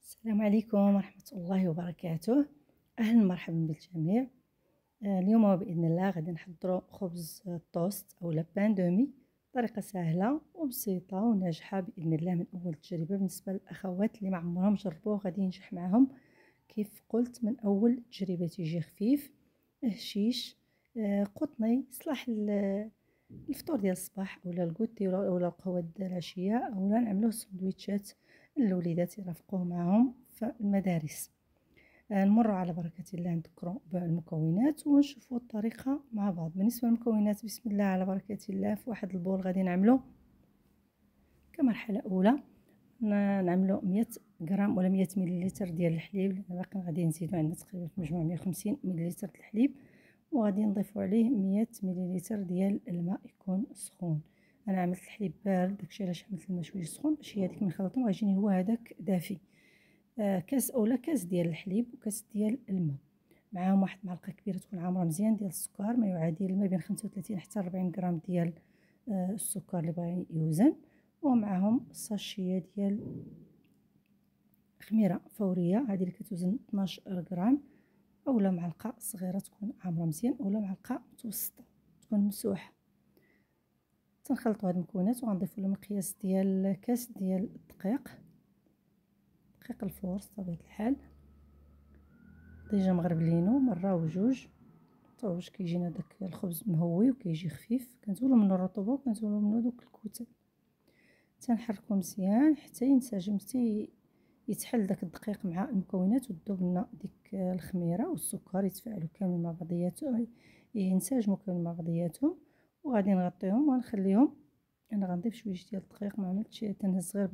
السلام عليكم ورحمة الله وبركاته. أهلا ومرحبا بالجميع. اليوم بإذن الله غادي نحضروا خبز توست أو بان دومي بطريقة سهلة وبسيطة وناجحة بإذن الله من أول تجربة. بالنسبة للأخوات اللي ما عمرهم جربوه غادي ينجح معهم كيف قلت من أول تجربة. تيجي خفيف هشيش قطني صلاح الفطور ديال الصباح اولا الكوتي اولا القهوه ديال العشيه اولا نعملوه سندويتشات الوليدات يرافقوه معهم في المدارس. نمر على بركه الله نذكروا بالمكونات ونشوفوا الطريقه مع بعض. بالنسبه للمكونات بسم الله على بركه الله، في واحد البول غادي نعملو كمرحله اولى نعملو 100 غرام ولا 100 مليلتر ديال الحليب، لان باقي غادي نزيدو عندنا تقريبا في مجموع 150 مليلتر ديال الحليب، وغادي نضيفو عليه 100 مليلتر ديال الماء يكون سخون. انا عملت الحليب بارد داكشي علاش عملت الماء شويه سخون باش هذيك من خلطهم غيجيني هو هذاك دافي. كاس اولا كاس ديال الحليب وكاس ديال الماء، معاهم واحد معلقه كبيره تكون عامره مزيان ديال السكر، ما يعادل ما بين 35 حتى 40 غرام ديال السكر اللي بغى يوزن، ومعاهم ساشيه ديال خميره فوريه هذه اللي كتوزن 12 غرام، اولا معلقه صغيره تكون عامره مزيان اولا معلقه متوسطه تكون مسوحه. تنخلطوا هاد المكونات وغنضيفوا لهم القياس ديال كاس ديال الدقيق، دقيق الفورس بطبيعه الحال ديجا مغربلينو مره وجوج حتى واش كيجينا داك الخبز مهوي وكيجي خفيف. كنزولو منه الرطوبه وكنزولو منه دوك الكتل، تنحركو مزيان حتى ينسجم، حتى يتحل داك الدقيق مع المكونات وتذوب لنا ديك الخميره والسكر يتفاعلوا كامل مع بعضياتهم، ينسجموا كامل مع بعضياتهم. وغادي نغطيهم ونخليهم. انا غنضيف شويه ديال الدقيق، ما عملتش تنهز غير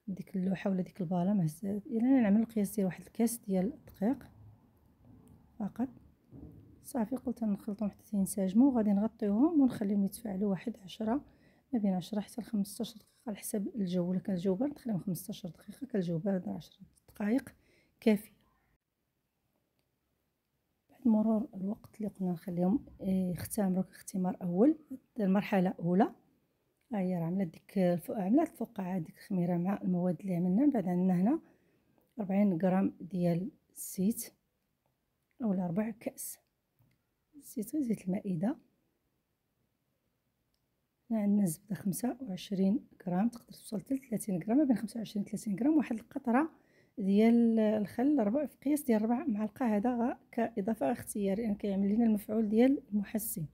بديك اللوحه ولا ديك الباله ما هزات. الا انا نعمل القياس ديال واحد الكاس ديال الدقيق فقط صافي. قلت نخلطهم حتى ينسجموا، وغادي نغطيوهم ونخليهم يتفاعلوا واحد 10 ما بين 10 حتى ل 15 دقيقه على حسب الجو. الا كان الجو بارد نخليهم 15 دقيقه، كان الجو بارد 10 دقائق كافيه. بعد مرور الوقت اللي قلنا نخليهم يختمروا كاختمار اول، المرحله الاولى هي عملت ديك عملت الفقاعه ديك الخميره مع المواد اللي عملنا. من بعد عندنا هنا 40 غرام ديال الزيت اولا 4 كاس زيت المائده. عندنا الزبده 25 غرام، تقدر توصل حتى 30 غرام، ما بين 25 و 30 غرام. واحد القطره ديال الخل في قياس ديال 4 معالق، هذا كاضافه اختياريه يعني كيعمل لنا المفعول ديال المحسن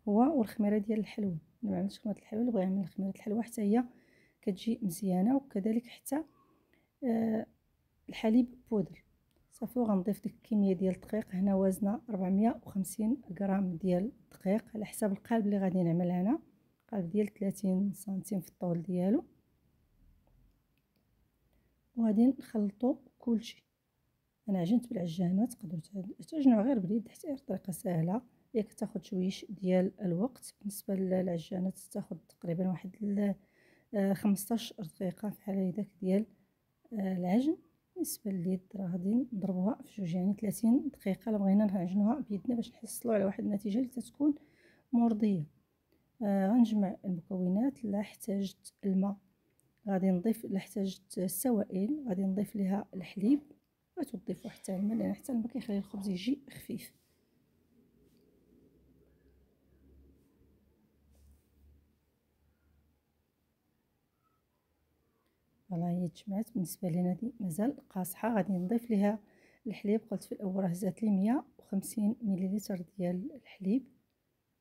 هو. والخميره ديال الحلوى انا ما عملتش خميره الحلوى، اللي بغى يعمل خميره الحلوى حتى هي كتجي مزيانه، وكذلك حتى الحليب بودر صافي. وغنضيف ديك الكميه ديال الدقيق، هنا وزنه 450 غرام ديال الدقيق على حساب القالب اللي غادي نعمل. هنا قالب ديال 30 سنتيم في الطول ديالو، وغادي نخلطوا كلشي. انا عجنت بالعجانه، تقدروا تعجنوا غير باليد حتى طريقه سهله، هي كتاخذ شويش ديال الوقت. بالنسبه للعجانه تاخذ تقريبا واحد 15 دقيقه في حال هذاك ديال العجن. بالنسبه لليد راه غادي نضربوها في جوج، يعني 30 دقيقه الا بغينا نعجنوها بيدنا باش نحصلوا على واحد النتيجه اللي تكون مرضيه. غنجمع المكونات. لا احتاجت الماء غادي نضيف، لا احتاجت السوائل غادي نضيف ليها الحليب، وتضيفوا حتى الماء لان حتى الماء كيخلي الخبز يجي خفيف. فوالا هي تجمعات. بالنسبه لنا دي مازال قاصحه، غادي نضيف ليها الحليب. قلت في الاول راه زادت لي 150 مليلتر ديال الحليب.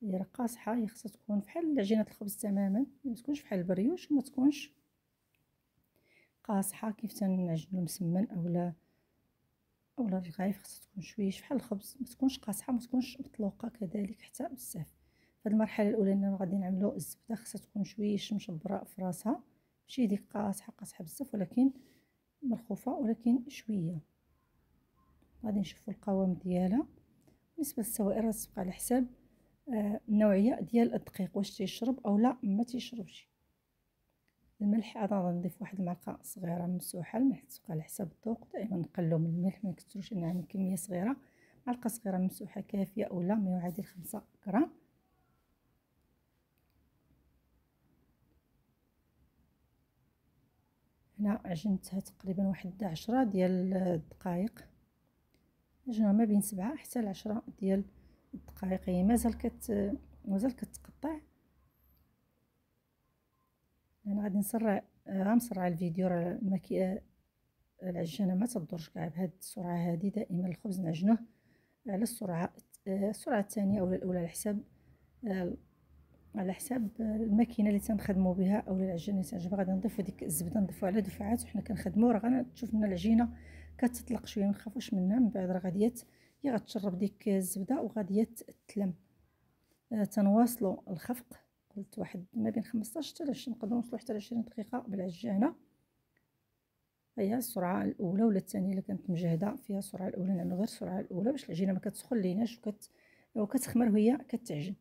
هي راه قاصحه، هي خصها تكون بحال عجينه الخبز تماما، ما تكونش بحال البريوش وما تكونش قاصحه كيف تنعجنو المسمن اولا الرغايف. خصها تكون شويش بحال الخبز، ما تكونش قاصحه ما تكونش مطلوقه كذلك حتى بزاف. في المرحله الاولانيه غادي نعملو الزبده، خصها تكون شويش مشبره في راسها، ماشي ديك قاصحه بزاف ولكن مرخوفه ولكن شويه. غادي نشوفوا القوام ديالها. بالنسبه للسوائل راه تبقى على حساب النوعيه ديال الدقيق، واش تيشرب او لا ما تيشربش. الملح انا غنضيف واحد المعلقه صغيره ممسوحه، الملح تبقى على حساب الذوق، دائما نقلوا من الملح ما نكثروش، نعمل كميه صغيره. معلقه صغيره ممسوحه كافيه اولا ما يعادل 5 غرام. هنا عجنتها تقريبا واحد 10 ديال الدقائق، عجنها ما بين 7 حتى ل10 ديال الدقائق. هي مازال كتقطع. انا غادي نسرع، غنسرع الفيديو. راه العجانه ما تدورش كاع بهاد السرعه هذه. دائما الخبز نعجنوه على السرعه الثانيه او الاولى، على حساب الماكينه اللي تنخدموا بها او العجانه اللي تنجيبها. غادي نضيفوا ديك الزبده، نضيفوا على دفعات وحنا كنخدموا. راه غنشوف لنا العجينه كتطلق شويه، ما نخافوش منها. من بعد راه غادي غتشرب ديك الزبده وغادي تتلم. تنواصلوا الخفق. قلت واحد ما بين 15 حتى 20، نقدروا نوصلوا حتى ل 20 دقيقه بالعجانه. هي السرعه الاولى ولا الثانيه اللي كانت مجهده فيها. السرعه الاولى نعملوا غير السرعه الاولى باش العجينه ما كتسخن ليناش وكتخمر وهي كتعجن.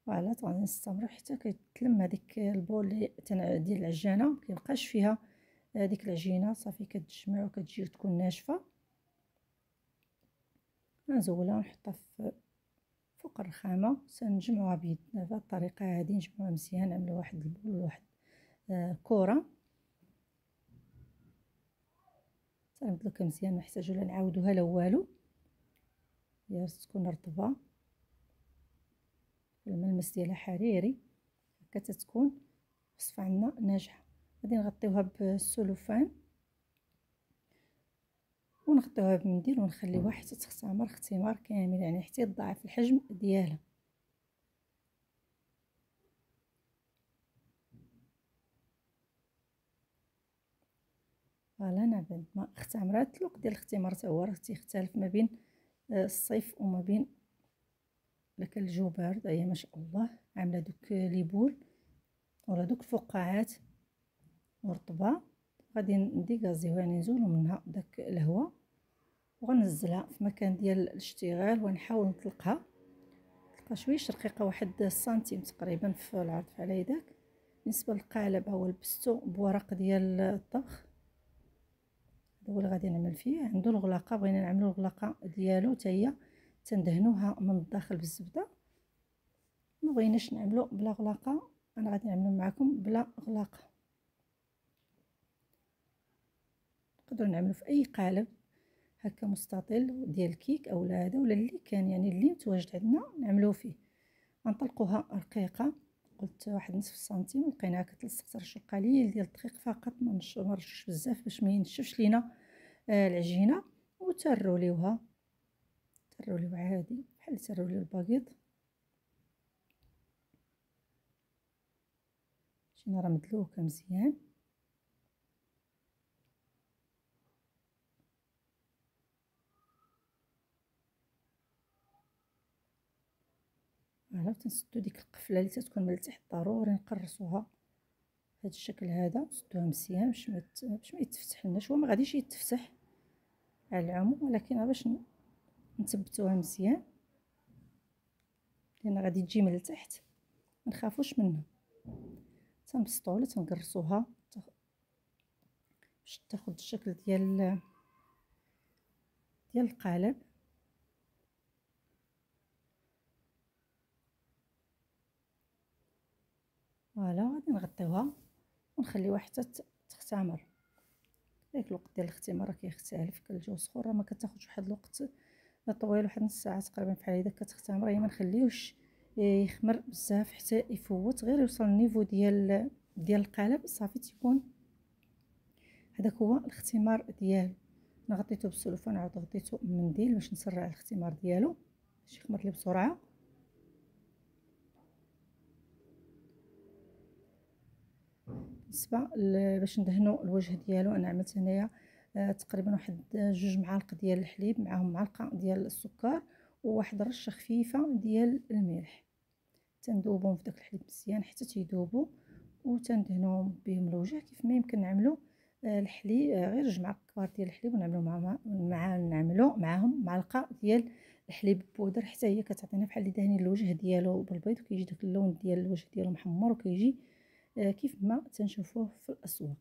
فوالا غادي نستمر حتى كيتلم هذيك البول ديال العجانه، ما كيبقاش فيها ديك العجينه. صافي كتجمع وكتجي وتكون ناشفه. غنزولها ونحطها فوق الرخامه. سنجمعوها بيدنا بهذه الطريقه هذه، نجمعوها مزيان. نعملوا واحد البول واحد كره. تنبدلوها مزيان، ما نحتاجو لا نعاودوها لا والو. هي تكون رطبه، الملمس ديالها حريري، هكا تتكون وصفه عندنا ناجحه. غادي نغطيوها بالسلوفان ونغطيوها بمنديل ونخليوها حتى تختمر اختمار كامل، يعني حتى يضاعف الحجم ديالها. فوالا بعد ما اختمرات. الوقت ديال الاختمار تا هو راه تيختلف ما بين الصيف وما بين لك الجو بارد. هي ما شاء الله عامله دوك لي بول ولا دوك الفقاعات مرطبه. غادي نديكازيوها، يعني نزولو منها داك الهواء وغنزلها في مكان ديال الاشتغال ونحاول نطلقها. تلقى شويه رقيقه، واحد سنتيم تقريبا في العرض على يدك. بالنسبه للقالب هو لبستو بورق ديال الطبخ، هذا هو اللي غادي نعمل فيه. عنده الغلاقه، بغينا نعملو الغلاقه ديالو حتى هي تندهنوها من الداخل بالزبده. ما بغيناش نعملو بلا غلاقه، انا غادي نعملو معكم بلا غلاقه. نقدروا نعملو في اي قالب هكا مستطيل ديال الكيك او هذا ولا اللي كان، يعني اللي متواجد عندنا نعملوه فيه. غنطلقوها رقيقه، قلت واحد نصف سنتيم. لقيناها كتلصق ترشو قليل ديال الدقيق فقط، ما نرشوش بزاف باش ما ينشفش لينا العجينه. وتروليوها عادي بحال تروليو الباكيط. جينا راه مدلوكه مزيان. فوالا تنسدو ديك القفله اللي تتكون من التحت، ضروري نقرصوها بهذا الشكل هذا. نسدوها مزيان باش ما يتفتحلناش. هو ما غاديش يتفتح على العموم، ولكن باش نثبتوها مزيان لان غادي تجي من التحت، ما نخافوش منها. تنبسطوها ولا تنقرصوها باش تاخذ الشكل ديال القالب. فوالا غادي نغطيوها ونخليوها حتى تختمر. داك الوقت ديال الاختمار راه كيختلف، كالجو سخون راه ما كتاخذش واحد الوقت طويل، واحد نص ساعه تقريبا بحال هكا كتختمر. هي ما نخليوش يخمر بزاف حتى يفوت، غير يوصل النيفو ديال القالب صافي تيكون هذاك هو الاختمار ديالو. انا غطيته بالسلوفان، عاود غطيته بمنديل باش نسرع الاختمار ديالو باش يخمر لي بسرعه. بالنسبه باش ندهنوا الوجه ديالو، انا عملت هنايا تقريبا واحد 2 معالق ديال الحليب، معاهم معلقه ديال السكر وواحد رشه خفيفه ديال الملح. تندوبهم في داك الحليب مزيان حتى تيذوبوا، وتندهنوهم بهم الوجه. كيف ما يمكن نعملوا الحليب، غير 2 معالق كبار ديال الحليب ونعملوا نعملوا معاهم معلقه ديال الحليب بودر، حتى هي كتعطينا بحال اللي دهنين الوجه ديالو بالبيض، وكيجي داك اللون ديال الوجه ديالو محمر، وكيجي كيف ما تنشوفوه في الاسواق.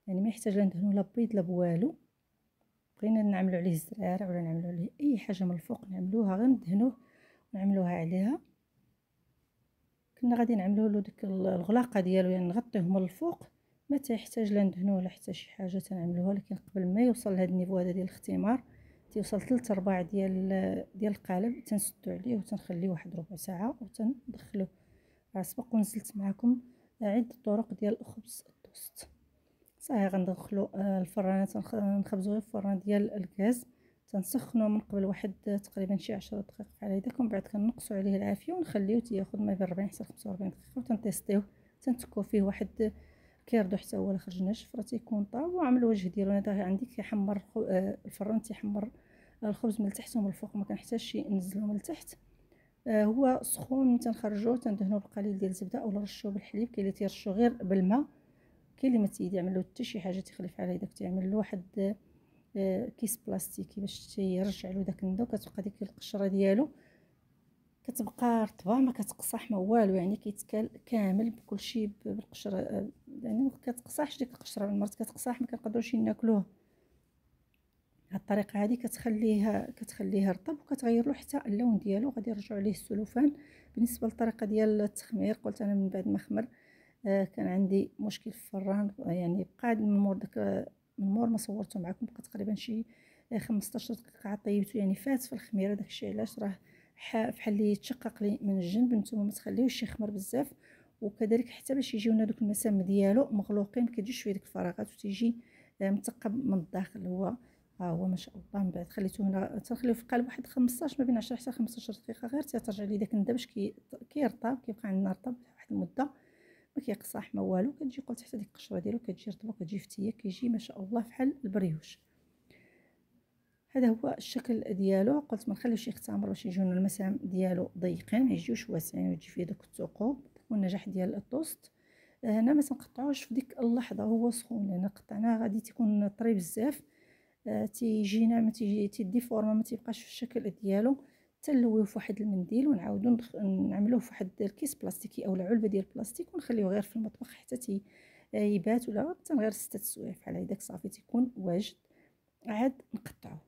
يعني ما يحتاج لا ندهنوا لا بيض لا بوالو. بغينا نعملوا عليه الزراره ولا نعملوا عليه اي حاجه من الفوق نعملوها، غير ندهنوه ونعملوها عليها. كنا غادي نعملوا له ديك الغلاقه ديالو، يعني نغطيوه من الفوق ما تيحتاج لا ندهنوه ولا حتى شي حاجه تنعملوها، لكن قبل ما يوصل لهذا النيفو هذا ديال الاختمار تيوصل 3/4 ديال القالب تنسدو عليه وتنخليه واحد ربع ساعه وتندخلوه. سبق ونزلت معكم عده طرق ديال خبز التوست. صافي غندخلو الفرانه نخبزو غير الفران ديال الغاز، تنسخنو من قبل واحد تقريبا شي 10 دقائق بحال هكاك، ومن بعد كنقصو عليه العافيه ونخليوه تياخذ ما بين 40 حتى 45 دقيقه وتنتيستيوه. تنتكو فيه واحد كيردو حتى هو لا خرج ناشف، راه تيكون طاب وعامل الوجه ديالو. انا عندي كيحمر الفران تيحمر الخبز من التحت ومن الفوق، ما كنحتاجش ننزلو من التحت. هو سخون ملي تنخرجوه تندهنوه بقليل ديال الزبده او نرشوه بالحليب. كاين اللي تيرشو غير بالماء، كاين اللي ما تيعمل له حتى شي حاجه تيخلي بحال هكاك، تيعمل له واحد كيس بلاستيكي باش تيرجع له داك الندا، وكتبقى ديك القشره ديالو كتبقى رطبه ما كتقصح ما والو، يعني كيتكال كامل بكلشي بالقشره. يعني ما كتقصحش ديك القشره، المرات كتقصح ما كنقدروش ناكلوه. هاد الطريقه هذه كتخليها رطب وكتغير له حتى اللون ديالو. غادي نرجعوا عليه السلوفان. بالنسبه للطريقه ديال التخمير، قلت انا من بعد ما خمر كان عندي مشكل في الفران، يعني بقى من مور من مور ما صورته معكم بقى تقريبا شي 15 دقيقه طيبته، يعني فات في الخميره. داكشي علاش راه بحال اللي يتشقق لي من الجنب. نتوما ما تخليوش يخمر بزاف، وكذلك حتى باش يجيونا دوك المسام ديالو مغلوقين ما كتجيش فيه ديك الفراغات وتيجي مثقب من الداخل. هو ما شاء الله. من بعد خليته هنا تنخليوه في القالب واحد 15 ما بين 10 حتى 15 دقيقه، غير ترجع ليه داك الندى باش كيرطب، كيبقى عندنا رطب واحد المده، ما كيقصح ما والو. كتجي قلت حتى ديك القشره ديالو كتجي رطبه، كتجي فتيه، كيجي ما شاء الله بحال البريوش. هذا هو الشكل ديالو. قلت ما نخليوش يختمر باش يجيونا المسام ديالو ضيقين، ما يجيوش واسعين ويجي فيه داك الثقوب. والنجاح ديال الطوست هنا ما تنقطعوش في ديك اللحظه هو سخون، لان قطعناه غادي تيكون طري بزاف، تيجينا ما تيدي فورما، ما تيبقاش في الشكل ديالو. تنلويوه في واحد المنديل ونعاودو نعملوه في واحد الكيس بلاستيكي او العلبه ديال البلاستيك، ونخليوه غير في المطبخ حتى يبات، ولا حتى غير 6 سوايع بحال هكاك صافي تيكون واجد. عاد نقطعوه.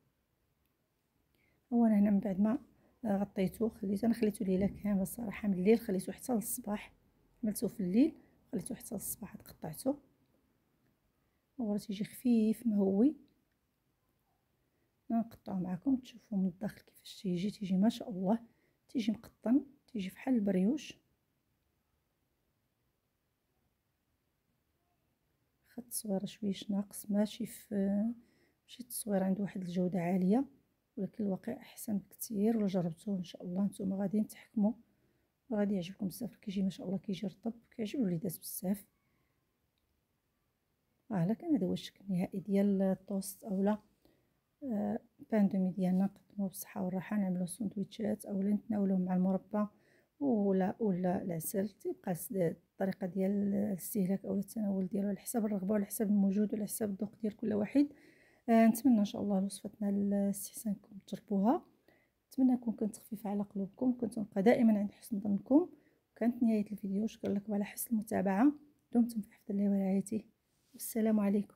هو انا هنا من بعد ما غطيته خليته ليله كامله الصراحه، من الليل خليته حتى للصباح. عملته في الليل خليته حتى للصباح، قطعته. هو تيجي خفيف مهوي. نقطعه معكم تشوفوا من الداخل كيفاش تيجي ما شاء الله، تيجي مقطن، تيجي بحال البريوش. خد التصويره شويش ناقص، ماشي التصوير عنده واحد الجوده عاليه، ولكن الواقع احسن بكثير. ولا جربتوه ان شاء الله نتوما غادي تحكموا وغادي يعجبكم بزاف. كيجي ما شاء الله كيجي رطب، كيعجب الوليدات بزاف. كان هذا هو الشكل النهائي ديال الطوست اولا بان دومي ديالنا. نقدموه بالصحه والراحه، نعملوه سندويتشات اولا نتناولوه مع المربى ولا العسل. تيبقى الطريقه ديال الاستهلاك او التناول ديالو على حساب الرغبه وعلى حساب الموجود وعلى حساب الذوق ديال كل واحد. نتمنى ان شاء الله الوصفه لاستحسانكم تجربوها. نتمنى نكون كنت خفيفه على قلوبكم، كنت نبقى دائما عند حسن ظنكم. وكانت نهايه الفيديو. شكرا لكم على حسن المتابعه. دمتم في حفظ الله ورعايته، والسلام عليكم.